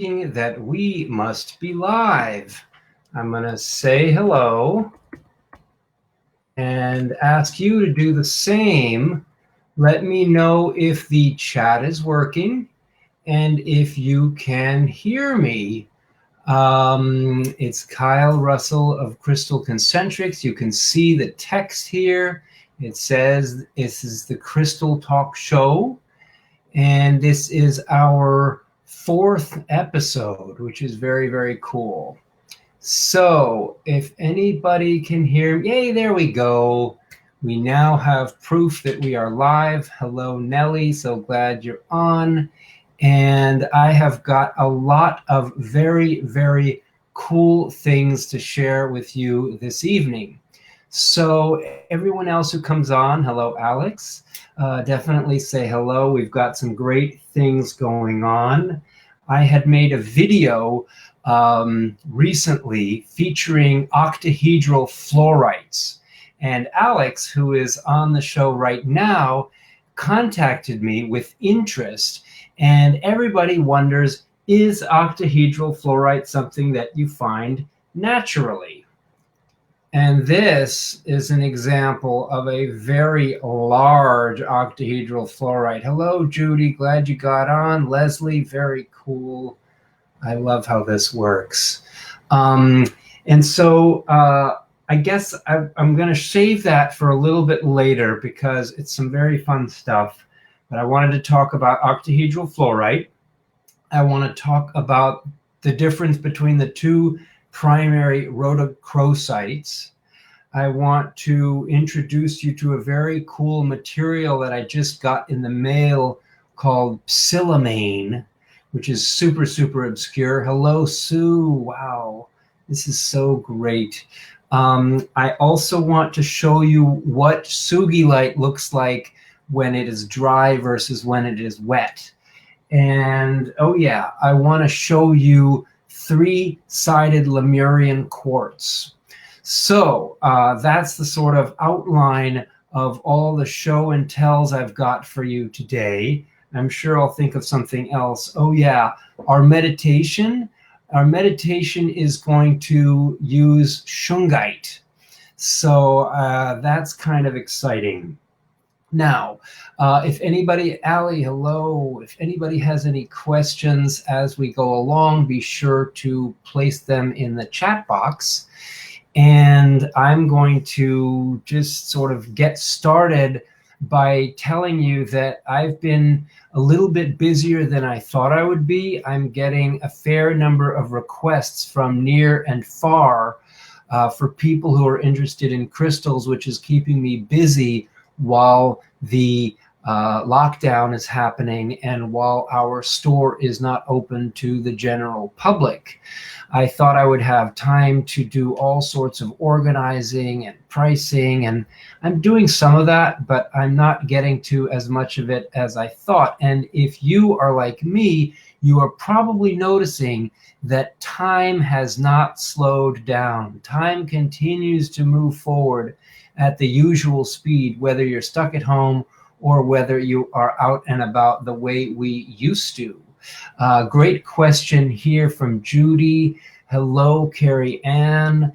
That we must be live. I'm going to say hello and ask you to do the same. Let me know if the chat is working and if you can hear me. It's Kyle Russell of Crystal Concentrics. You can see the text here. It says this is the Crystal Talk Show, and this is our 4th episode, which is very, very cool. So if anybody can hear me, yay, there we go. We now have proof that we are live. Hello, Nelly. So glad you're on. And I have got a lot of very, very cool things to share with you this evening. So everyone else who comes on, hello, Alex. Definitely say hello. We've got some great things going on. I had made a video recently featuring octahedral fluorites. And Alex, who is on the show right now, contacted me with interest. And everybody wonders, is octahedral fluorite something that you find naturally? And this is an example of a very large octahedral fluorite. Hello, Judy. Glad you got on. Leslie, very cool. I love how this works. And so I guess I'm going to save that for a little bit later because it's some very fun stuff. But I wanted to talk about octahedral fluorite. I want to talk about the difference between the two primary rhodochrosites. I want to introduce you to a very cool material that I just got in the mail called Psilomilane, which is super, super obscure. Hello, Sue. Wow, this is so great. I also want to show you what Sugilite looks like when it is dry versus when it is wet. And oh yeah, I want to show you 3-sided Lemurian quartz. So that's the sort of outline of all the show and tells I've got for you today. I'm sure I'll think of something else. Oh yeah, our meditation is going to use Shungite. So that's kind of exciting. Now, if anybody, Allie, hello, if anybody has any questions as we go along, be sure to place them in the chat box. And I'm going to just sort of get started by telling you that I've been a little bit busier than I thought I would be. I'm getting a fair number of requests from near and far for people who are interested in crystals, which is keeping me busy while the lockdown is happening and while our store is not open to the general public. I thought I would have time to do all sorts of organizing and pricing, and I'm doing some of that, but I'm not getting to as much of it as I thought. And if you are like me, you are probably noticing that time has not slowed down. Time continues to move forward at the usual speed, whether you're stuck at home or whether you are out and about the way we used to. Great question here from Judy. Hello, Carrie Ann.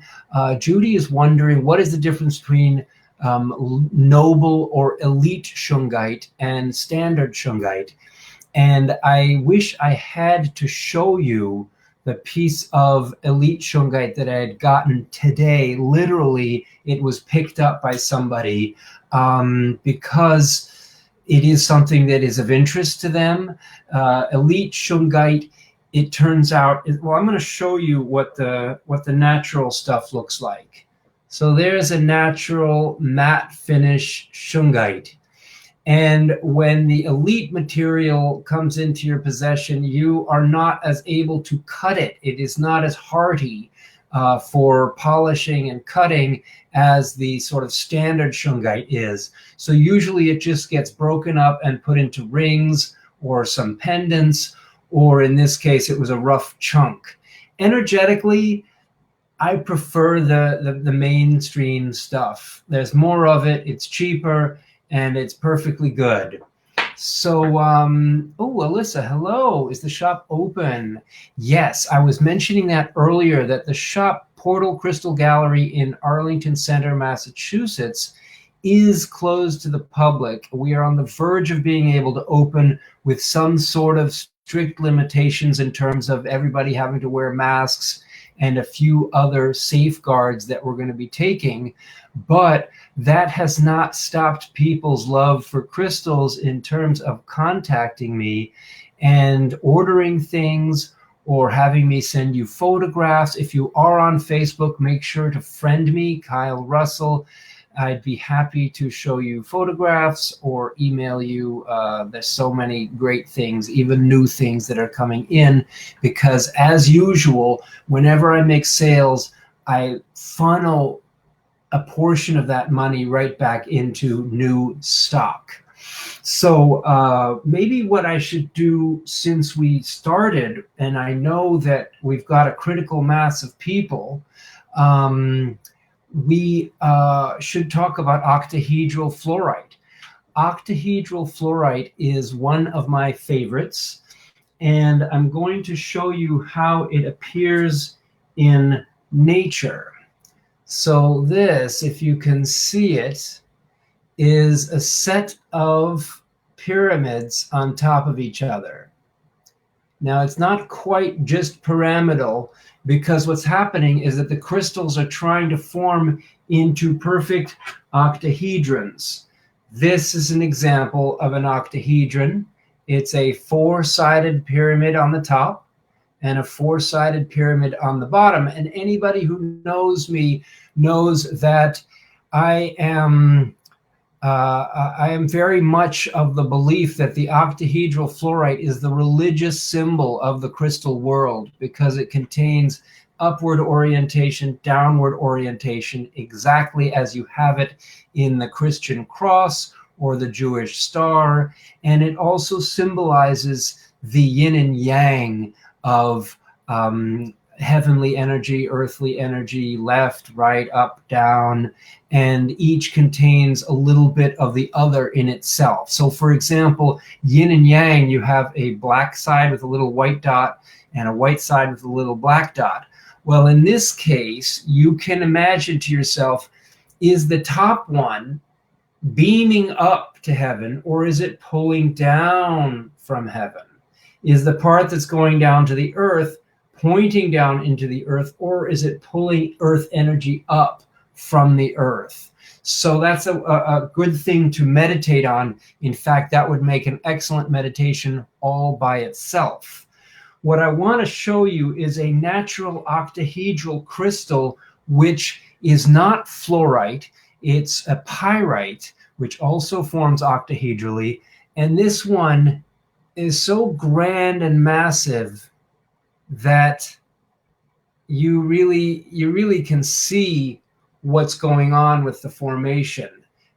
Judy is wondering, what is the difference between noble or elite Shungite and standard Shungite? And I wish I had to show you the piece of elite Shungite that I had gotten today. Literally, it was picked up by somebody because it is something that is of interest to them. Elite Shungite, it turns out, well, I'm going to show you what the natural stuff looks like. So there's a natural matte finish Shungite. And when the elite material comes into your possession, you are not as able to cut it. It is not as hearty for polishing and cutting as the sort of standard Shungite is. So usually it just gets broken up and put into rings or some pendants, or in this case, it was a rough chunk. Energetically, I prefer the mainstream stuff. There's more of it, it's cheaper, and it's perfectly good. So, oh, Alyssa, hello. Is the shop open? Yes, I was mentioning that earlier, that the shop Portal Crystal Gallery in Arlington Center, Massachusetts, is closed to the public. We are on the verge of being able to open with some sort of strict limitations in terms of everybody having to wear masks and a few other safeguards that we're going to be taking. But that has not stopped people's love for crystals in terms of contacting me and ordering things or having me send you photographs. If you are on Facebook, make sure to friend me, Kyle Russell. I'd be happy to show you photographs or email you. There's so many great things, even new things that are coming in, because as usual, whenever I make sales, I funnel a portion of that money right back into new stock. So maybe what I should do, since we started, and I know that we've got a critical mass of people, we should talk about octahedral fluorite. Octahedral fluorite is one of my favorites, and I'm going to show you how it appears in nature. So this, if you can see it, is a set of pyramids on top of each other. Now, it's not quite just pyramidal, because what's happening is that the crystals are trying to form into perfect octahedrons. This is an example of an octahedron. It's a four-sided pyramid on the top and a four-sided pyramid on the bottom. And anybody who knows me knows that I am very much of the belief that the octahedral fluorite is the religious symbol of the crystal world, because it contains upward orientation, downward orientation, exactly as you have it in the Christian cross or the Jewish star. And it also symbolizes the yin and yang of heavenly energy, earthly energy, left, right, up, down, and each contains a little bit of the other in itself. So for example, yin and yang, you have a black side with a little white dot and a white side with a little black dot. Well, in this case, you can imagine to yourself, is the top one beaming up to heaven, or is it pulling down from heaven? Is the part that's going down to the earth pointing down into the earth, or is it pulling earth energy up from the earth? So that's a good thing to meditate on. In fact, that would make an excellent meditation all by itself. What I want to show you is a natural octahedral crystal, which is not fluorite. It's a pyrite, which also forms octahedrally. And this one is so grand and massive that you really can see what's going on with the formation.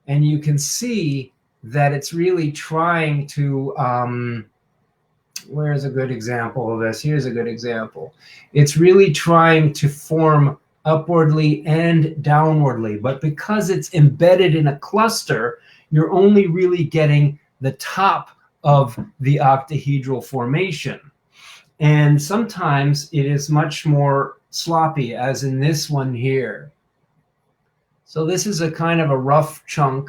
And you can see that it's really trying to, where's a good example of this? Here's a good example. It's really trying to form upwardly and downwardly, but because it's embedded in a cluster, you're only really getting the top of the octahedral formation. And sometimes it is much more sloppy, as in this one here. So this is a kind of a rough chunk,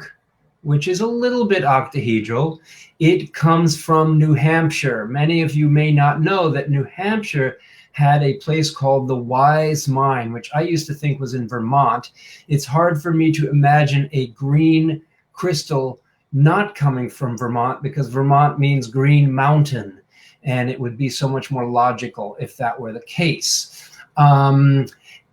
which is a little bit octahedral. It comes from New Hampshire. Many of you may not know that New Hampshire had a place called the Wise Mine, which I used to think was in Vermont. It's hard for me to imagine a green crystal not coming from Vermont, because Vermont means green mountain, and it would be so much more logical if that were the case.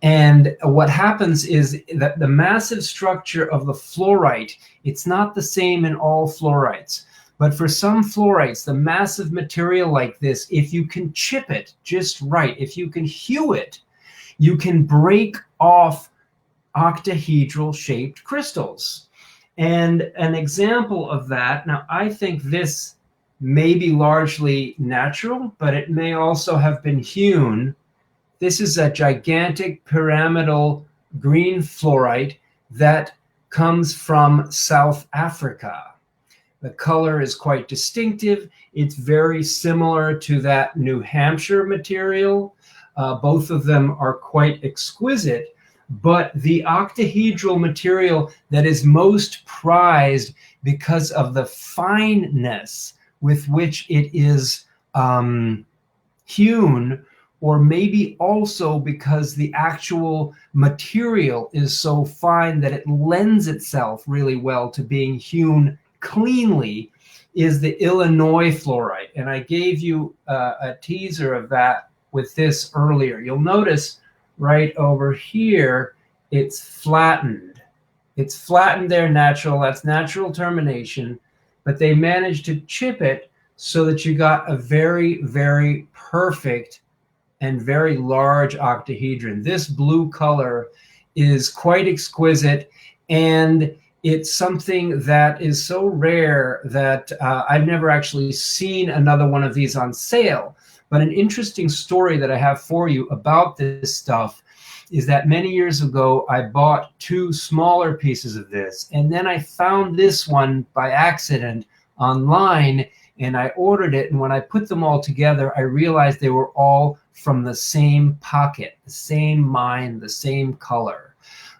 And what happens is that the massive structure of the fluorite, it's not the same in all fluorites, but for some fluorites, the massive material like this, if you can chip it just right, if you can hew it, you can break off octahedral shaped crystals. And an example of that, now I think this may be largely natural, but it may also have been hewn. This is a gigantic pyramidal green fluorite that comes from South Africa. The color is quite distinctive. It's very similar to that New Hampshire material. Both of them are quite exquisite, but the octahedral material that is most prized because of the fineness with which it is hewn, or maybe also because the actual material is so fine that it lends itself really well to being hewn cleanly, is the Illinois fluorite. And I gave you a teaser of that with this earlier. You'll notice right over here, it's flattened. It's flattened there natural. That's natural termination. But they managed to chip it so that you got a very, very perfect and very large octahedron. This blue color is quite exquisite, and it's something that is so rare that I've never actually seen another one of these on sale. But an interesting story that I have for you about this stuff is that many years ago, I bought 2 smaller pieces of this, and then I found this one by accident online, and I ordered it. And when I put them all together, I realized they were all from the same pocket, the same mine, the same color.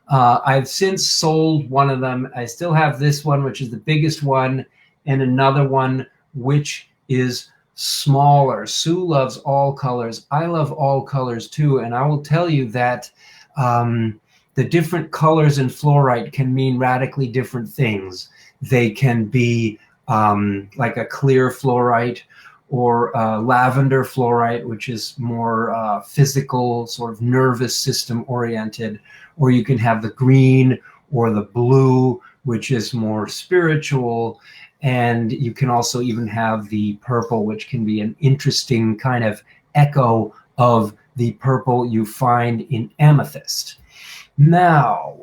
I've since sold one of them. I still have this one, which is the biggest one, and another one, which is smaller. Sue loves all colors. I love all colors too. And I will tell you that the different colors in fluorite can mean radically different things. They can be like a clear fluorite, or lavender fluorite, which is more physical, sort of nervous system oriented, or you can have the green or the blue, which is more spiritual, and you can also even have the purple, which can be an interesting kind of echo of the purple you find in amethyst. Now,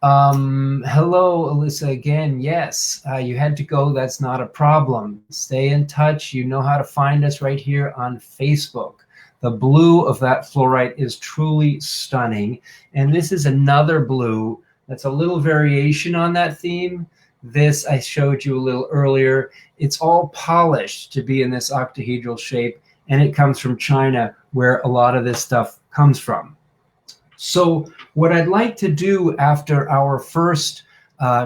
hello, Alyssa, again. Yes, you had to go. That's not a problem. Stay in touch. You know how to find us right here on Facebook. The blue of that fluorite is truly stunning. And this is another blue that's a little variation on that theme. This I showed you a little earlier. It's all polished to be in this octahedral shape, and it comes from China, where a lot of this stuff comes from. So what I'd like to do after our first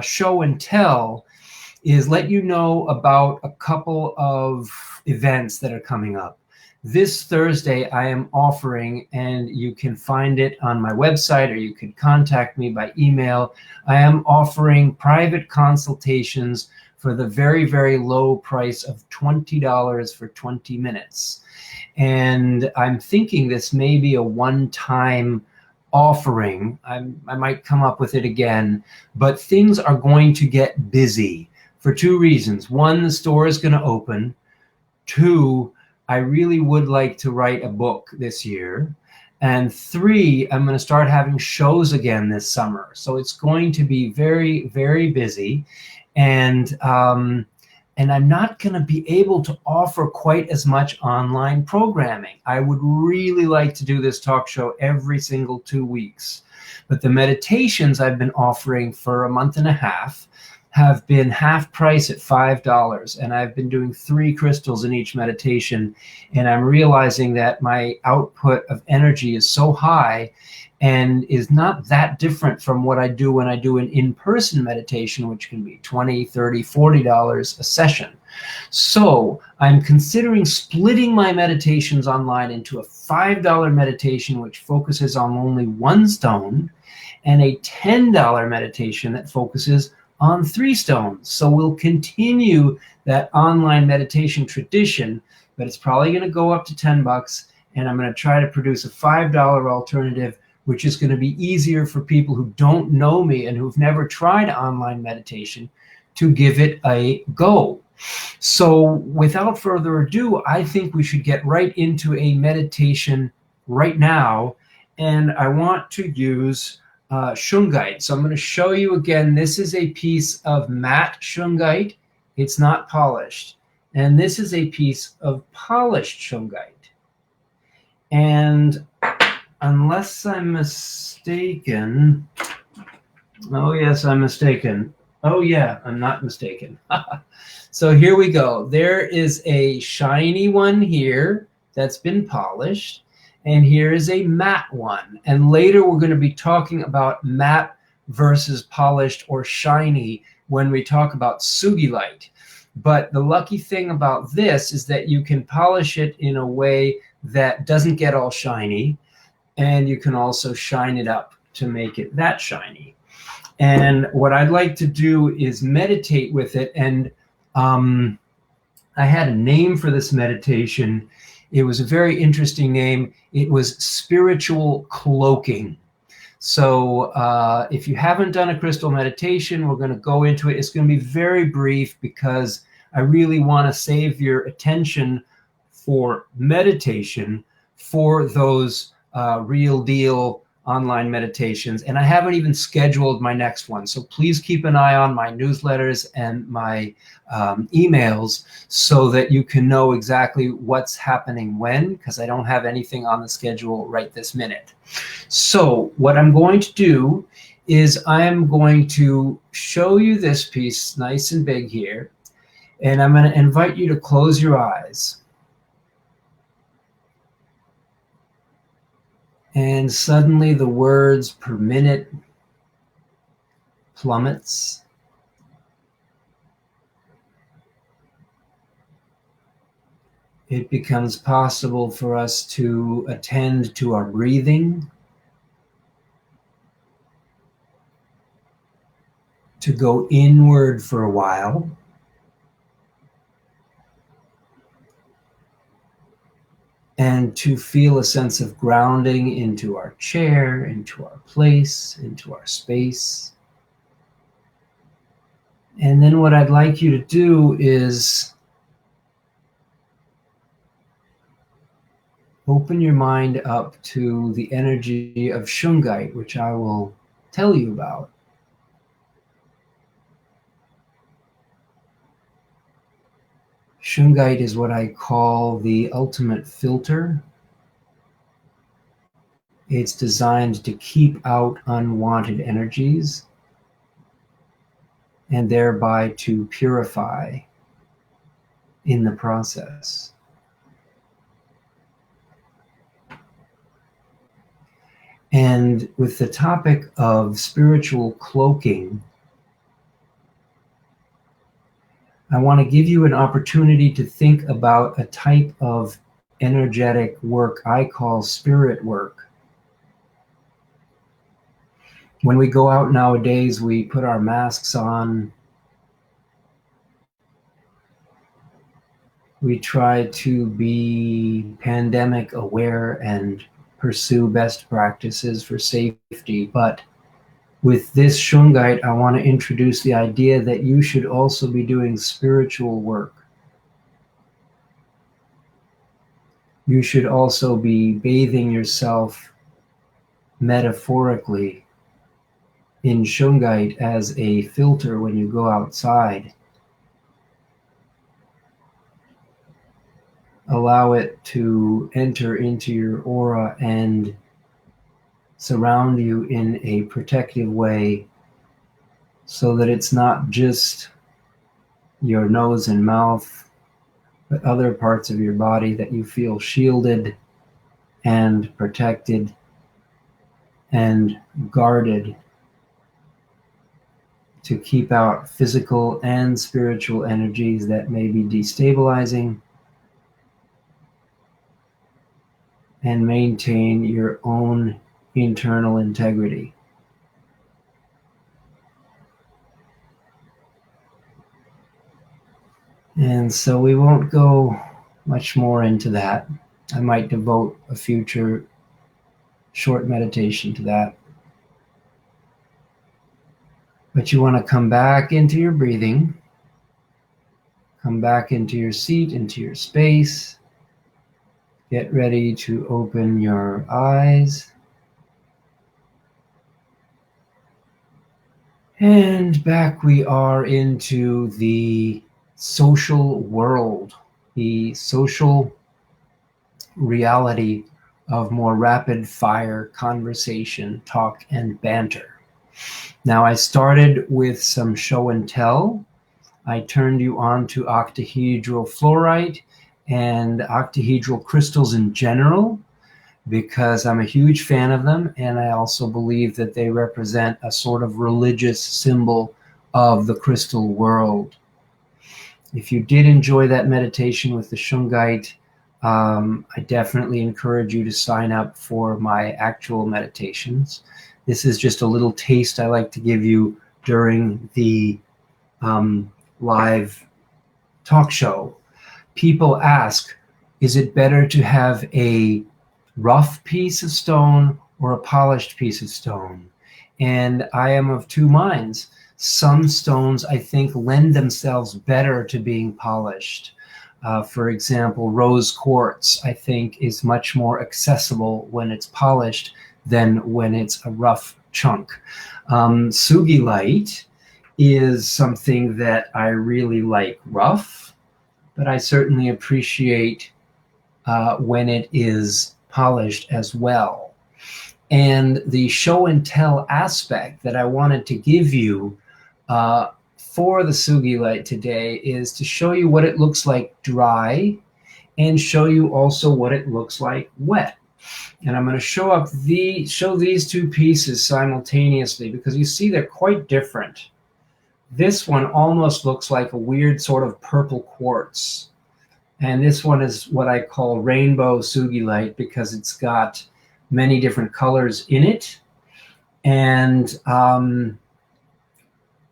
show and tell is let you know about a couple of events that are coming up. This Thursday I am offering, and you can find it on my website, or you can contact me by email. I am offering private consultations for the very, very low price of $20 for 20 minutes. And I'm thinking this may be a one-time offering. I might come up with it again, but things are going to get busy for 2 reasons. 1, the store is going to open. 2, I really would like to write a book this year. And 3, I'm going to start having shows again this summer. So it's going to be very, very busy. And I'm not going to be able to offer quite as much online programming. I would really like to do this talk show every single 2 weeks. But the meditations I've been offering for a month and a half have been half price at $5. And I've been doing 3 crystals in each meditation. And I'm realizing that my output of energy is so high and is not that different from what I do when I do an in-person meditation, which can be $20, $30, $40 a session. So I'm considering splitting my meditations online into a $5 meditation, which focuses on only 1 stone, and a $10 meditation that focuses on 3 stones. So we'll continue that online meditation tradition, but it's probably going to go up to $10, and I'm going to try to produce a $5 alternative, which is going to be easier for people who don't know me and who've never tried online meditation to give it a go. So without further ado, I think we should get right into a meditation right now. And I want to use Shungite. So I'm going to show you again. This is a piece of matte Shungite. It's not polished. And this is a piece of polished Shungite. And unless I'm mistaken, oh yes, I'm mistaken. Oh yeah, I'm not mistaken. So here we go. There is a shiny one here that's been polished, and here is a matte one. And later we're going to be talking about matte versus polished or shiny when we talk about Sugilite. But the lucky thing about this is that you can polish it in a way that doesn't get all shiny, and you can also shine it up to make it that shiny. And what I'd like to do is meditate with it. And I had a name for this meditation. It was a very interesting name. It was spiritual cloaking. So if you haven't done a crystal meditation, we're going to go into it. It's going to be very brief because I really want to save your attention for meditation for those real deal online meditations. And I haven't even scheduled my next one. So please keep an eye on my newsletters and my emails so that you can know exactly what's happening when, because I don't have anything on the schedule right this minute. So what I'm going to do is I'm going to show you this piece nice and big here, and I'm going to invite you to close your eyes. And suddenly the words per minute plummets. It becomes possible for us to attend to our breathing, to go inward for a while, and to feel a sense of grounding into our chair, into our place, into our space. And then what I'd like you to do is open your mind up to the energy of Shungite, which I will tell you about. Shungite is what I call the ultimate filter. It's designed to keep out unwanted energies and thereby to purify in the process. And with the topic of spiritual cloaking, I want to give you an opportunity to think about a type of energetic work I call spirit work. When we go out nowadays, we put our masks on. We try to be pandemic aware and pursue best practices for safety. But with this Shungite, I want to introduce the idea that you should also be doing spiritual work. You should also be bathing yourself metaphorically in Shungite as a filter when you go outside. Allow it to enter into your aura and surround you in a protective way so that it's not just your nose and mouth, but other parts of your body that you feel shielded and protected and guarded to keep out physical and spiritual energies that may be destabilizing, and maintain your own internal integrity. And so we won't go much more into that. I might devote a future short meditation to that. But you want to come back into your breathing, come back into your seat, into your space. Get ready to open your eyes. And back we are into the social world, the social reality of more rapid fire conversation, talk, and banter. Now, I started with some show and tell. I turned you on to octahedral fluorite and octahedral crystals in general, because I'm a huge fan of them, and I also believe that they represent a sort of religious symbol of the crystal world. If you did enjoy that meditation with the Shungite, I definitely encourage you to sign up for my actual meditations. This is just a little taste I like to give you during the live talk show. People ask, is it better to have a rough piece of stone or a polished piece of stone? And I am of two minds. Some stones, I think, lend themselves better to being polished. For example, rose quartz, I think, is much more accessible when it's polished than when it's a rough chunk. Sugilite is something that I really like rough, but I certainly appreciate when it is polished as well. And the show and tell aspect that I wanted to give you for the Sugilite today is to show you what it looks like dry and show you also what it looks like wet. And I'm going to show these two pieces simultaneously, because you see they're quite different. This one almost looks like a weird sort of purple quartz. And this one is what I call rainbow Sugilite, because it's got many different colors in it. And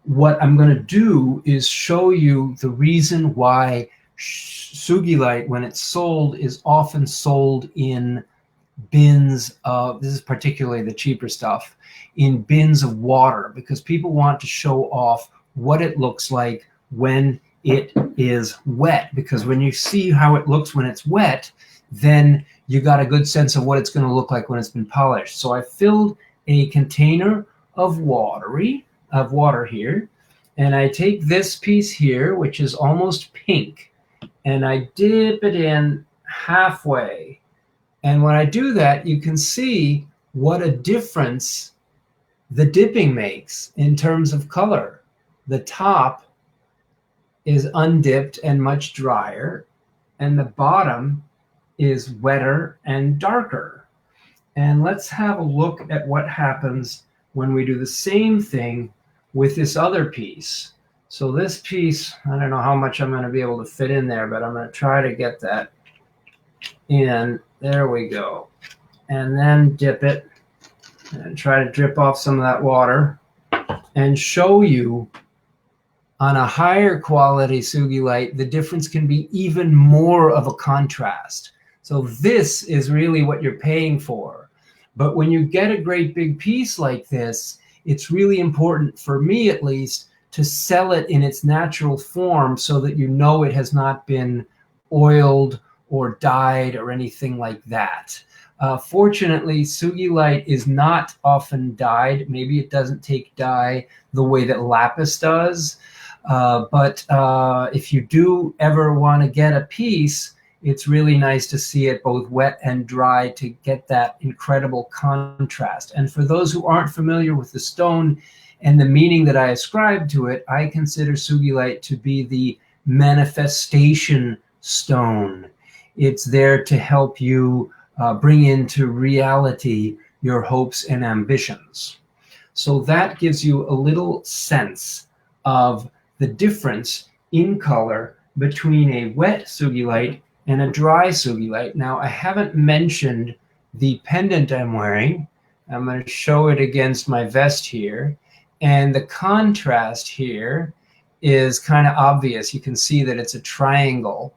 what I'm going to do is show you the reason why Sugilite, when it's sold, is often sold in bins of, this is particularly the cheaper stuff, in bins of water, because people want to show off what it looks like when it is wet. Because when you see how it looks when it's wet, then you got a good sense of what it's going to look like when it's been polished. So I filled a container of water here, and I take this piece here, which is almost pink, and I dip it in halfway. And when I do that, you can see what a difference the dipping makes in terms of color. The top is undipped and much drier, and the bottom is wetter and darker. And let's have a look at what happens when we do the same thing with this other piece. So this piece, I don't know how much I'm going to be able to fit in there, but I'm going to try to get that in. There we go. And then dip it and try to drip off some of that water and show you on a higher quality Sugilite, the difference can be even more of a contrast. So this is really what you're paying for. But when you get a great big piece like this, it's really important, for me at least, to sell it in its natural form so that you know it has not been oiled or dyed or anything like that. Fortunately, Sugilite is not often dyed. Maybe it doesn't take dye the way that lapis does. But if you do ever want to get a piece, it's really nice to see it both wet and dry to get that incredible contrast. And for those who aren't familiar with the stone and the meaning that I ascribe to it, I consider Sugilite to be the manifestation stone. It's there to help you bring into reality your hopes and ambitions. So that gives you a little sense of the difference in color between a wet Sugilite and a dry Sugilite. Now, I haven't mentioned the pendant I'm wearing. I'm going to show it against my vest here. And the contrast here is kind of obvious. You can see that it's a triangle.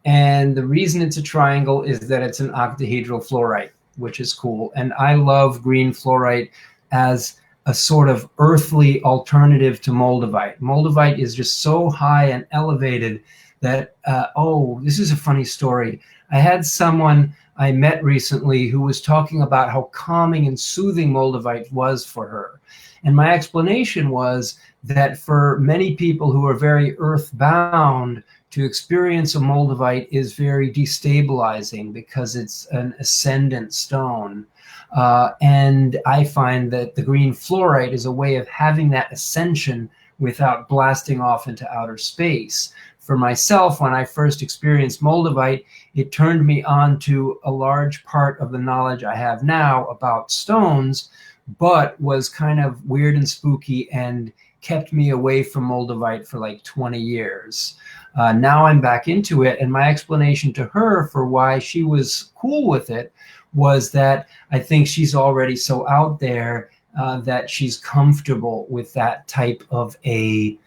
And the reason it's a triangle is that it's an octahedral fluorite, which is cool. And I love green fluorite as a sort of earthly alternative to Moldavite. Moldavite is just so high and elevated that, oh, this is a funny story. I had someone I met recently who was talking about how calming and soothing Moldavite was for her. And my explanation was that for many people who are very earthbound, To experience a Moldavite is very destabilizing because it's an ascendant stone. And I find that the green fluorite is a way of having that ascension without blasting off into outer space. For myself, when I first experienced Moldavite, it turned me on to a large part of the knowledge I have now about stones, but was kind of weird and spooky and kept me away from Moldavite for like 20 years. Now I'm back into it, and my explanation to her for why she was cool with it was that I think she's already so out there that she's comfortable with that type of a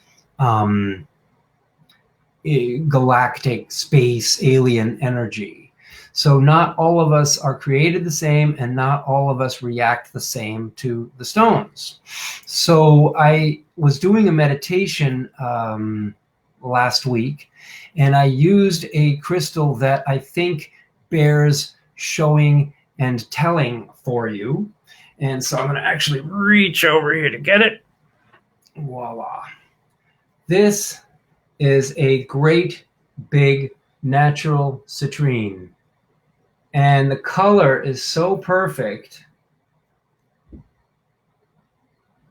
galactic space alien energy. So not all of us are created the same, and not all of us react the same to the stones. So I was doing a meditation last week, and I used a crystal that I think bears showing and telling for you. And so I'm going to actually reach over here to get it. Voila. This is a great big natural citrine. And the color is so perfect.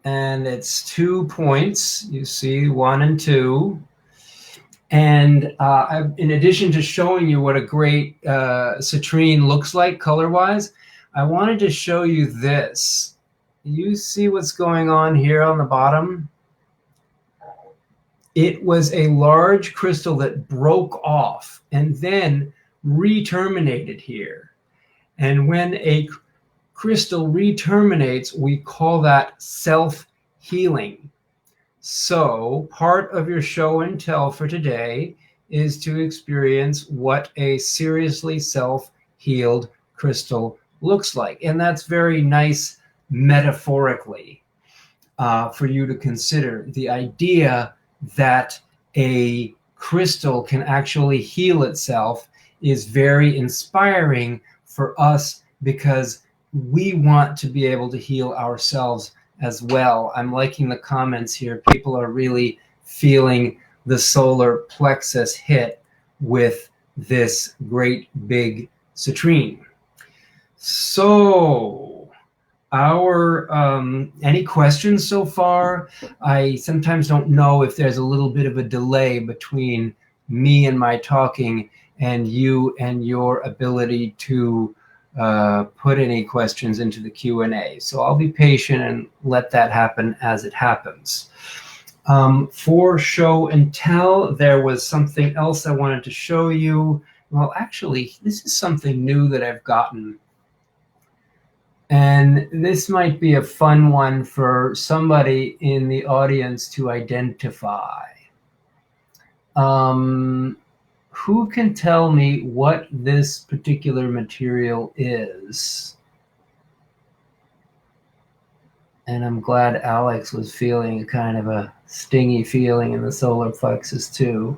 And it's 2 points. You see 1 and 2. And in addition to showing you what a great citrine looks like color-wise, I wanted to show you this. You see what's going on here on the bottom? It was a large crystal that broke off and then re-terminated here. And when a crystal re-terminates, we call that self-healing. So part of your show and tell for today is to experience what a seriously self-healed crystal looks like. And that's very nice metaphorically for you to consider. The idea that a crystal can actually heal itself is very inspiring for us, because we want to be able to heal ourselves as well. I'm liking the comments here. People are really feeling the solar plexus hit with this great big citrine. So any questions so far? I sometimes don't know if there's a little bit of a delay between me and my talking and you and your ability to put any questions into the Q&A. So I'll be patient and let that happen as it happens. For show and tell, there was something else I wanted to show you. Well, actually, this is something new that I've gotten. And this might be a fun one for somebody in the audience to identify. Who can tell me what this particular material is? And I'm glad Alex was feeling kind of a stingy feeling in the solar plexus too.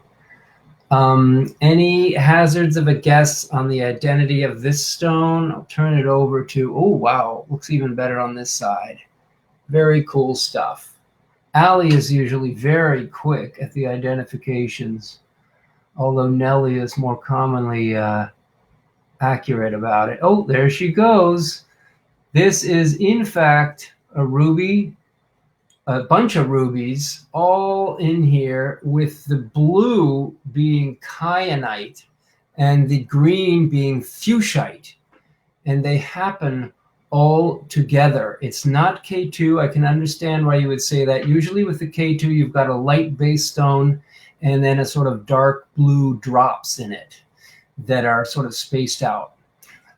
Any hazards of a guess on the identity of this stone? I'll turn it over to, oh wow, looks even better on this side. Very cool stuff. Allie is usually very quick at the identifications, although Nellie is more commonly accurate about it. Oh, there she goes. This is, in fact, a ruby, a bunch of rubies all in here, with the blue being Kyanite and the green being Fuschite. And they happen all together. It's not K2. I can understand why you would say that. Usually with the K2, you've got a light base stone and then a sort of dark blue drops in it that are sort of spaced out.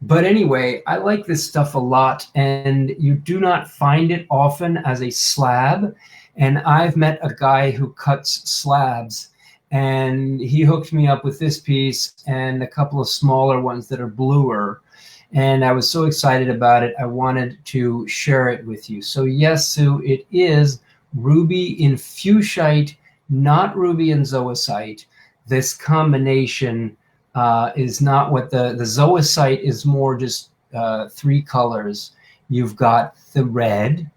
But anyway, I like this stuff a lot, and you do not find it often as a slab. And I've met a guy who cuts slabs, and he hooked me up with this piece and a couple of smaller ones that are bluer. And I was so excited about it, I wanted to share it with you. So yes, Sue, it is ruby in Fuschite, not ruby in zoisite. This combination is not what the zoisite is, more just 3 colors. You've got the red,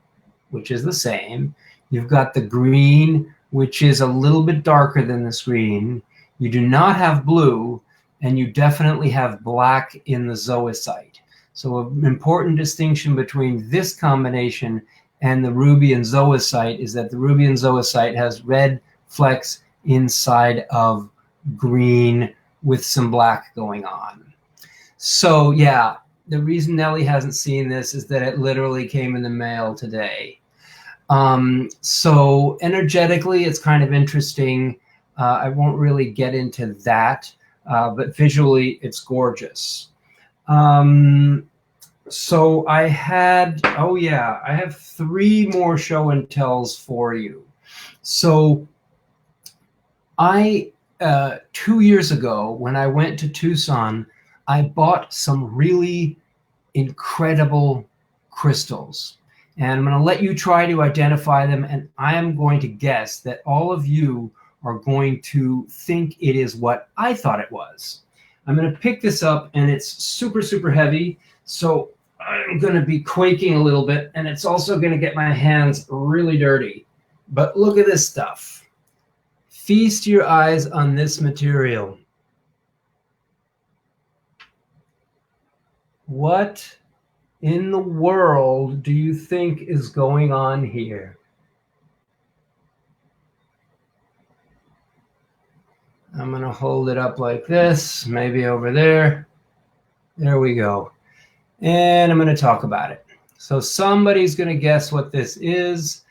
which is the same. You've got the green, which is a little bit darker than this green. You do not have blue, and you definitely have black in the zoisite. So an important distinction between this combination and the ruby and zoisite is that the ruby and zoisite has red flecks inside of green with some black going on. So yeah, the reason Nellie hasn't seen this is that it literally came in the mail today. So energetically, it's kind of interesting. I won't really get into that, but visually, it's gorgeous. So I had, oh yeah, I have 3 more show and tells for you. So I, 2 years ago, when I went to Tucson, I bought some really incredible crystals. And I'm going to let you try to identify them, and I am going to guess that all of you are going to think it is what I thought it was. I'm going to pick this up, and it's super, super heavy, so I'm going to be quaking a little bit, and it's also going to get my hands really dirty. But look at this stuff. Feast your eyes on this material. What in the world do you think is going on here? I'm going to hold it up like this, maybe over there. There we go. And I'm going to talk about it. So somebody's going to guess what this is.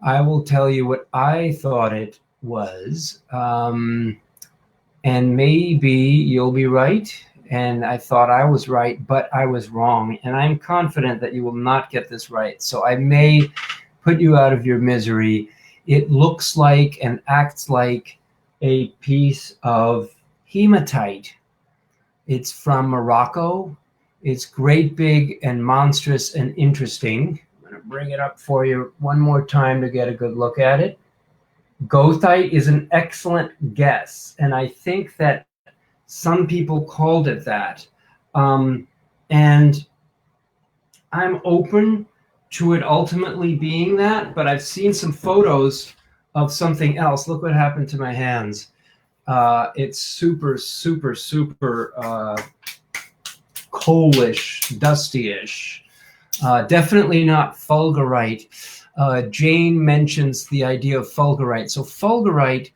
I will tell you what I thought it was. And maybe you'll be right. And I thought I was right, but I was wrong. And I'm confident that you will not get this right. So I may put you out of your misery. It looks like and acts like a piece of hematite. It's from Morocco. It's great, big, and monstrous and interesting. I'm going to bring it up for you one more time to get a good look at it. Goethite is an excellent guess. And I think that some people called it that. And I'm open to it ultimately being that, but I've seen some photos of something else. Look what happened to my hands. It's super, super, super coalish, dusty-ish. Definitely not fulgurite. Jane mentions the idea of fulgurite. So fulgurite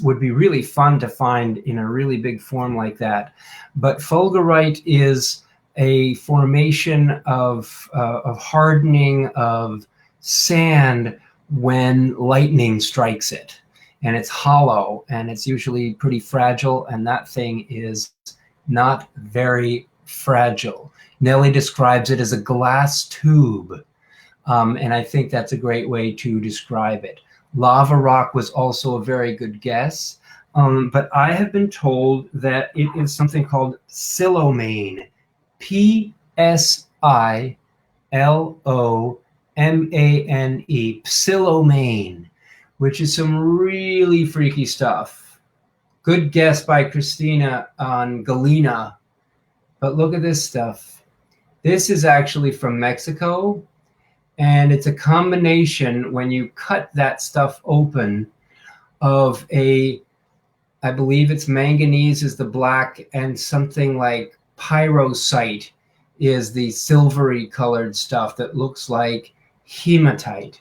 would be really fun to find in a really big form like that. But fulgurite is a formation of hardening of sand when lightning strikes it. And it's hollow, and it's usually pretty fragile, and that thing is not very fragile. Nellie describes it as a glass tube, and I think that's a great way to describe it. Lava rock was also a very good guess, but I have been told that it is something called Psilomilane, Psilomane, Psilomilane, which is some really freaky stuff. Good guess by Christina on Galena, but look at this stuff. This is actually from Mexico. And it's a combination, when you cut that stuff open, of I believe it's manganese is the black, and something like pyrosite is the silvery colored stuff that looks like hematite.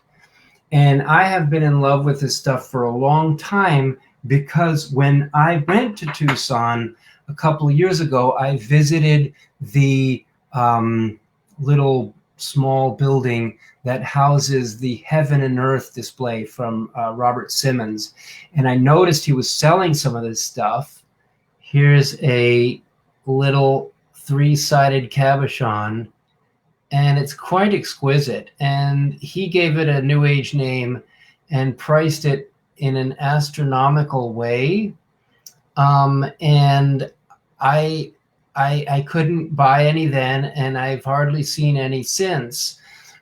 And I have been in love with this stuff for a long time, because when I went to Tucson a couple of years ago, I visited the little small building that houses the Heaven and Earth display from Robert Simmons. And I noticed he was selling some of this stuff. Here's a little 3-sided cabochon, and it's quite exquisite. And he gave it a New Age name and priced it in an astronomical way. And I couldn't buy any then, and I've hardly seen any since.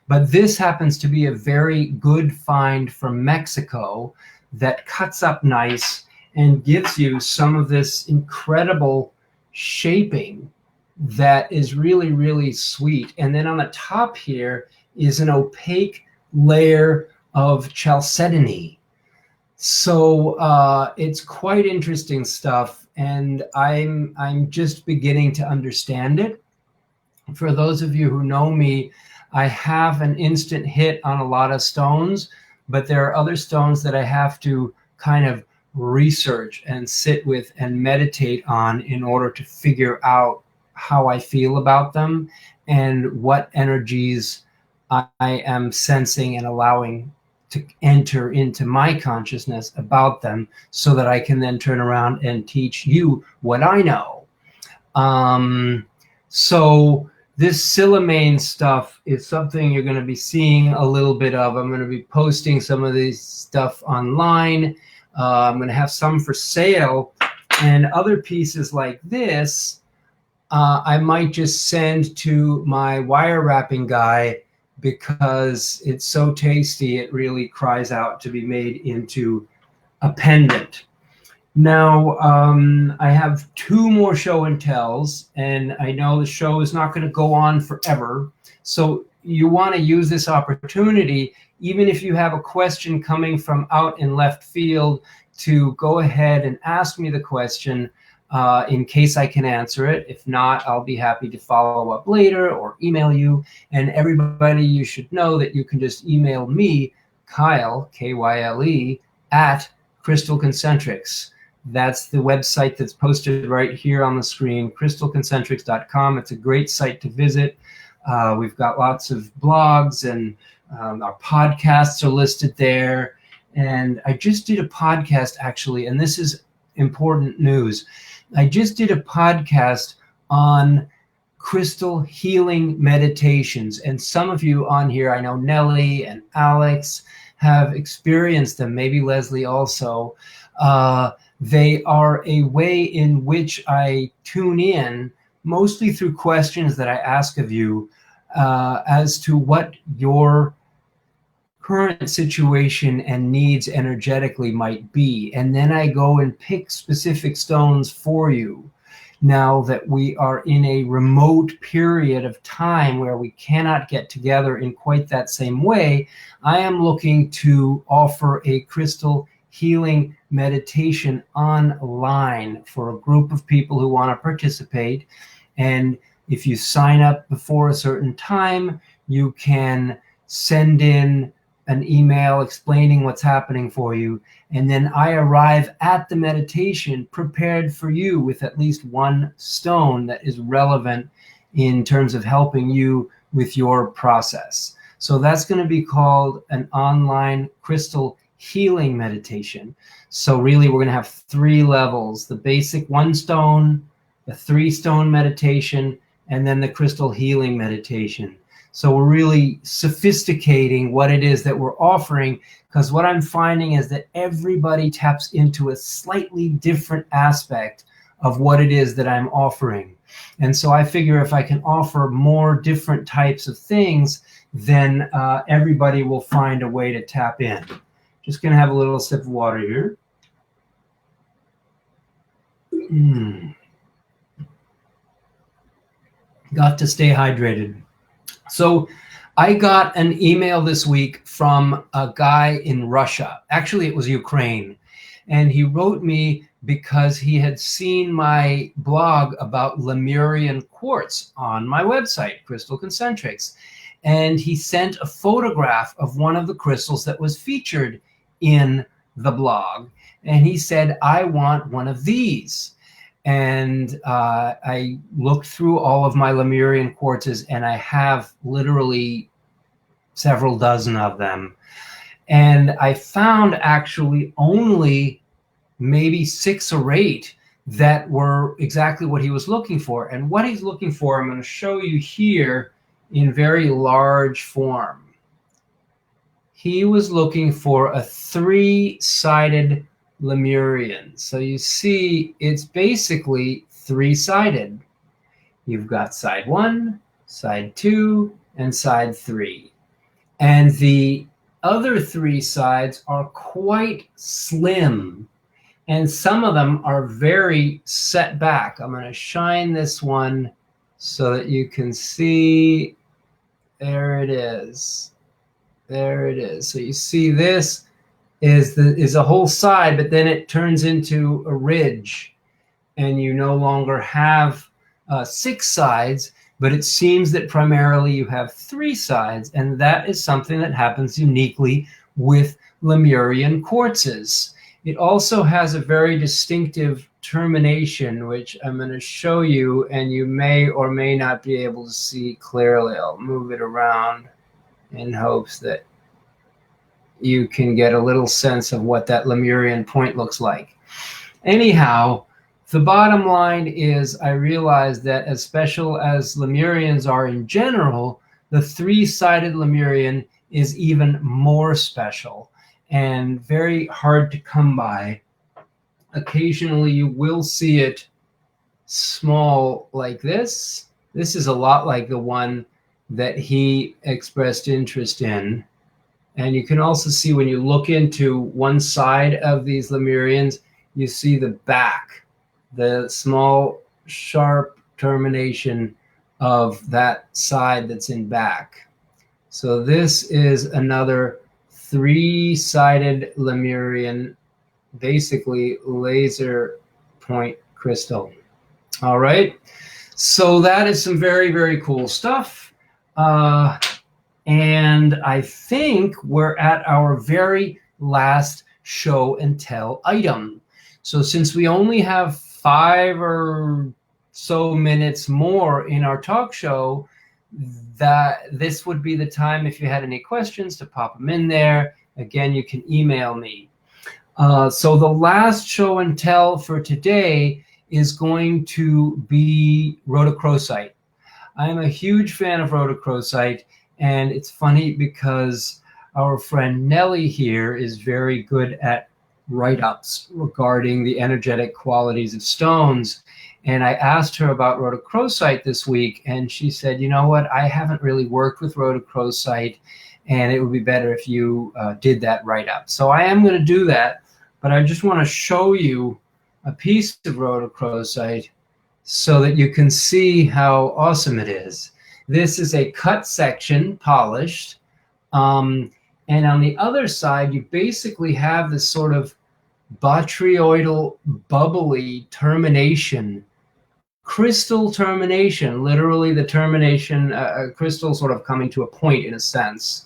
But this happens to be a very good find from Mexico that cuts up nice and gives you some of this incredible shaping that is really, really sweet. And then on the top here is an opaque layer of chalcedony. So it's quite interesting stuff, and I'm just beginning to understand it. For those of you who know me, I have an instant hit on a lot of stones, but there are other stones that I have to kind of research and sit with and meditate on in order to figure out how I feel about them and what energies I am sensing and allowing to enter into my consciousness about them, so that I can then turn around and teach you what I know. So this Psilomilane stuff is something you're going to be seeing a little bit of. I'm going to be posting some of this stuff online. I'm going to have some for sale, and other pieces like this I might just send to my wire wrapping guy, because it's so tasty it really cries out to be made into a pendant. Now, I have 2 more show and tells, and I know the show is not going to go on forever. So you want to use this opportunity, even if you have a question coming from out in left field, to go ahead and ask me the question in case I can answer it. If not, I'll be happy to follow up later or email you. And everybody, you should know that you can just email me, Kyle, K-Y-L-E, at Crystal Concentrics. That's the website that's posted right here on the screen, crystalconcentrics.com. It's a great site to visit. We've got lots of blogs, and our podcasts are listed there. And I just did a podcast, actually, and this is important news. I just did a podcast on crystal healing meditations. And some of you on here, I know Nellie and Alex, have experienced them, maybe Leslie also. They are a way in which I tune in, mostly through questions that I ask of you, as to what your current situation and needs energetically might be. And then I go and pick specific stones for you. Now that we are in a remote period of time where we cannot get together in quite that same way, I am looking to offer a crystal healing meditation online for a group of people who want to participate. And if you sign up before a certain time, you can send in an email explaining what's happening for you, and then I arrive at the meditation prepared for you with at least 1 stone that is relevant in terms of helping you with your process. So that's going to be called an online crystal healing meditation. So really, we're going to have 3 levels: the basic 1 stone, the 3 stone meditation, and then the crystal healing meditation. So we're really sophisticating what it is that we're offering, because what I'm finding is that everybody taps into a slightly different aspect of what it is that I'm offering. And so I figure if I can offer more different types of things, then everybody will find a way to tap in. Just going to have a little sip of water here. Got to stay hydrated. So I got an email this week from a guy in Russia. Actually, it was Ukraine. And he wrote me because he had seen my blog about Lemurian Quartz on my website, Crystal Concentrics. And he sent a photograph of one of the crystals that was featured in the blog. And he said, I want one of these. And I looked through all of my Lemurian quartzes, and I have literally several dozen of them. And I found actually only maybe 6 or 8 that were exactly what he was looking for. And what he's looking for, I'm going to show you here in very large form. He was looking for a 3-sided Lemurian. So you see, it's basically 3-sided. You've got side 1, side 2, and side 3. And the other 3 sides are quite slim, and some of them are very set back. I'm going to shine this one so that you can see. There it is. There it is. So you see this is a whole side, but then it turns into a ridge, and you no longer have 6 sides, but it seems that primarily you have 3 sides, and that is something that happens uniquely with Lemurian quartzes. It also has a very distinctive termination, which I'm going to show you, and you may or may not be able to see clearly. I'll move it around in hopes that you can get a little sense of what that Lemurian point looks like. Anyhow, the bottom line is I realized that as special as Lemurians are in general, the 3-sided Lemurian is even more special and very hard to come by. Occasionally you will see it small like this. This is a lot like the one that he expressed interest in. And you can also see when you look into one side of these Lemurians, you see the back, the small sharp termination of that side that's in back. So this is another 3-sided Lemurian, basically laser point crystal. All right, so that is some very, very cool stuff. And I think we're at our very last show and tell item. So since we only have 5 or so minutes more in our talk show, that this would be the time, if you had any questions, to pop them in there. Again, you can email me. So the last show and tell for today is going to be rhodochrosite. I'm a huge fan of rhodochrosite, and it's funny because our friend Nellie here is very good at write-ups regarding the energetic qualities of stones. And I asked her about rhodochrosite this week, and she said, you know what, I haven't really worked with rhodochrosite, and it would be better if you did that write-up. So I am going to do that, but I just want to show you a piece of rhodochrosite so that you can see how awesome it is. This is a cut section, polished, and on the other side, you basically have this sort of botryoidal, bubbly termination, crystal termination, literally the termination, crystal sort of coming to a point in a sense.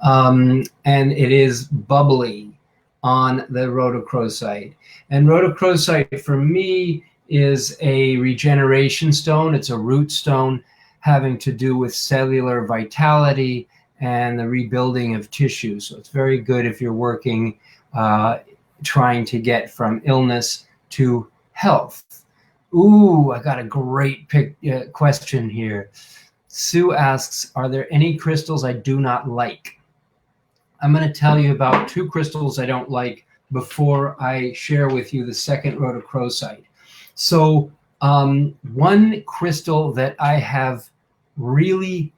And it is bubbly on the rhodochrosite. And rhodochrosite for me is a regeneration stone. It's a root stone having to do with cellular vitality and the rebuilding of tissue. So it's very good if you're working, trying to get from illness to health. Ooh, I got a great question here. Sue asks, are there any crystals I do not like? I'm going to tell you about 2 crystals I don't like before I share with you the second rhodochrosite. So one crystal that I have really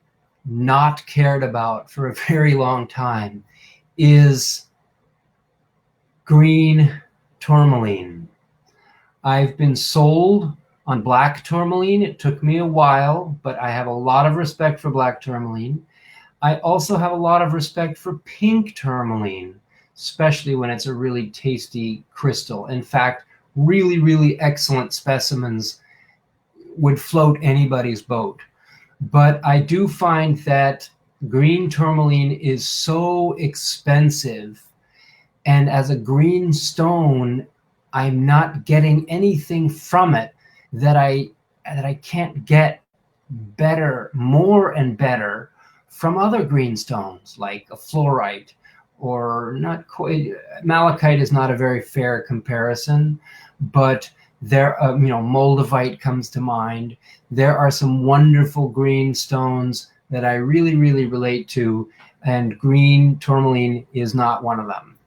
not cared about for a very long time is green tourmaline. I've been sold on black tourmaline. It took me a while, but I have a lot of respect for black tourmaline. I also have a lot of respect for pink tourmaline, especially when it's a really tasty crystal. In fact, really, really excellent specimens would float anybody's boat. But I do find that green tourmaline is so expensive, and as a green stone, I'm not getting anything from it that I can't get better, more and better from other green stones like a fluorite, or not quite. Malachite is not a very fair comparison, but there, Moldavite comes to mind. There are some wonderful green stones that I really, really relate to, and green tourmaline is not one of them.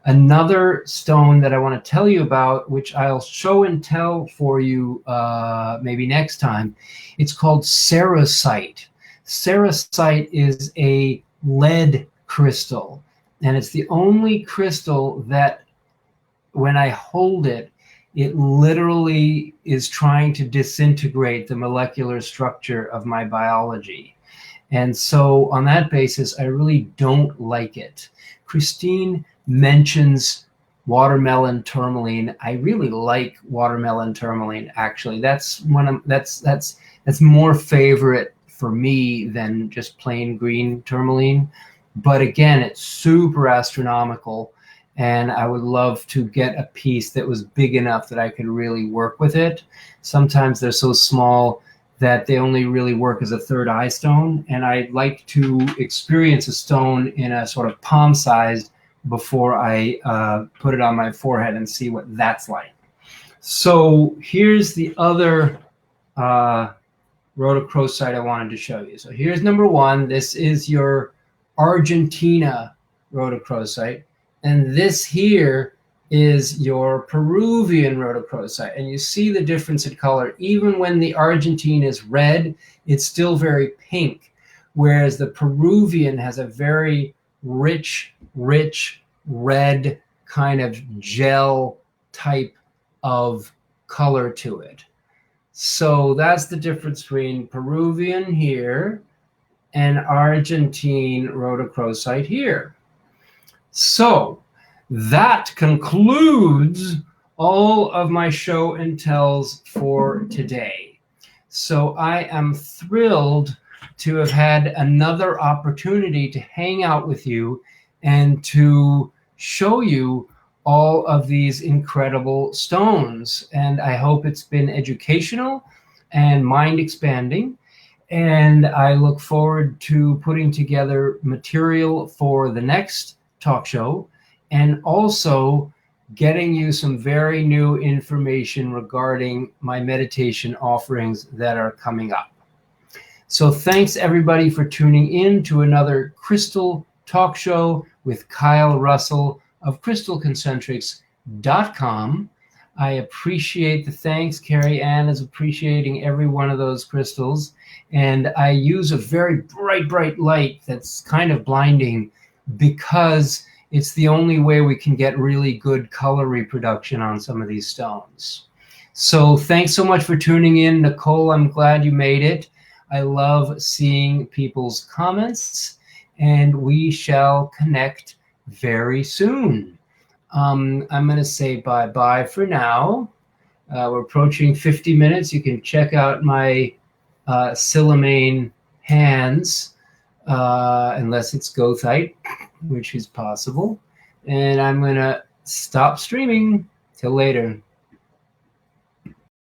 Another stone that I want to tell you about, which I'll show and tell for you maybe next time, it's called Cerrusite. Cerrusite is a lead crystal, and it's the only crystal that when I hold it, it literally is trying to disintegrate the molecular structure of my biology. And so on that basis, I really don't like it. Christine, mentions watermelon tourmaline. I really like watermelon tourmaline, actually. That's more favorite for me than just plain green tourmaline. But again, it's super astronomical, and I would love to get a piece that was big enough that I could really work with it. Sometimes they're so small that they only really work as a third eye stone, and I'd like to experience a stone in a sort of palm-sized before I put it on my forehead and see what that's like. So here's the other rhodochrosite I wanted to show you. So here's number one. This is your Argentina rhodochrosite, and this here is your Peruvian rhodochrosite. And you see the difference in color. Even when the Argentine is red, it's still very pink, whereas the Peruvian has a very rich red kind of gel type of color to it. So that's the difference between Peruvian here and Argentine rhodochrosite here. So that concludes all of my show and tells for today. So I am thrilled to have had another opportunity to hang out with you and to show you all of these incredible stones. And I hope it's been educational and mind expanding. And I look forward to putting together material for the next talk show, and also getting you some very new information regarding my meditation offerings that are coming up. So thanks everybody for tuning in to another Crystal Talk Show with Kyle Russell of crystalconcentrics.com. I appreciate the thanks. Carrie Ann is appreciating every one of those crystals. And I use a very bright light that's kind of blinding, because it's the only way we can get really good color reproduction on some of these stones. So thanks so much for tuning in. Nicole, I'm glad you made it. I love seeing people's comments, and we shall connect very soon. I'm going to say bye-bye for now. We're approaching 50 minutes. You can check out my Psilomilane hands, unless it's goethite, which is possible. And I'm going to stop streaming. Till later.